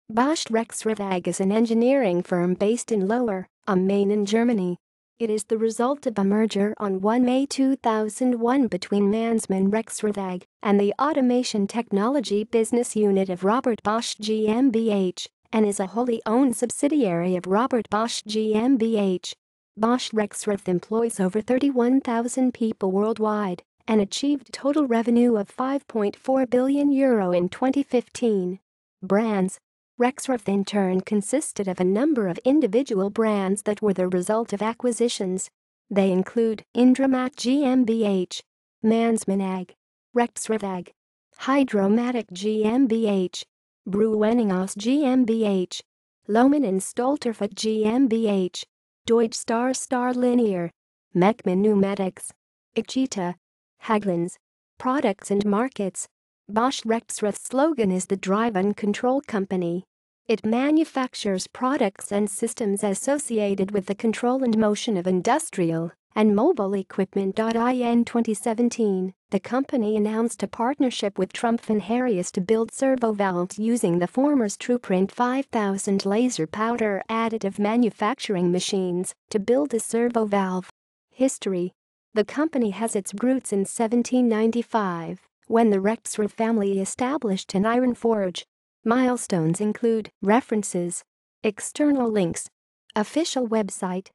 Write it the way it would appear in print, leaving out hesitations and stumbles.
Bosch Rexroth AG is an engineering firm based in Lohr, am Main in Germany. It is the result of a merger on 1 May 2001 between Mannesmann Rexroth AG and the Automation Technology Business Unit of Robert Bosch GmbH, and is a wholly owned subsidiary of Robert Bosch GmbH. Bosch Rexroth employs over 31,000 people worldwide and achieved total revenue of €5.4 billion in 2015. Brands. Rexroth in turn consisted of a number of individual brands that were the result of acquisitions. They include Indramat GmbH, Mannesmann AG, Rexroth AG, Hydromatic GmbH, Bruenninghaus GmbH, Lohmann and Stolterfoot GmbH, Deutsche Star Linear, Mechmann Pneumatics, Ichita, Haglins. Products and markets. Bosch Rexroth's slogan is the Drive and Control Company. It manufactures products and systems associated with the control and motion of industrial and mobile equipment. In 2017, the company announced a partnership with Trumpf and Harrius to build servo valves using the former's TruePrint 5000 laser powder additive manufacturing machines to build a servo valve. History. The company has its roots in 1795. When the Rexroth family established an iron forge. Milestones include references. External links. Official website.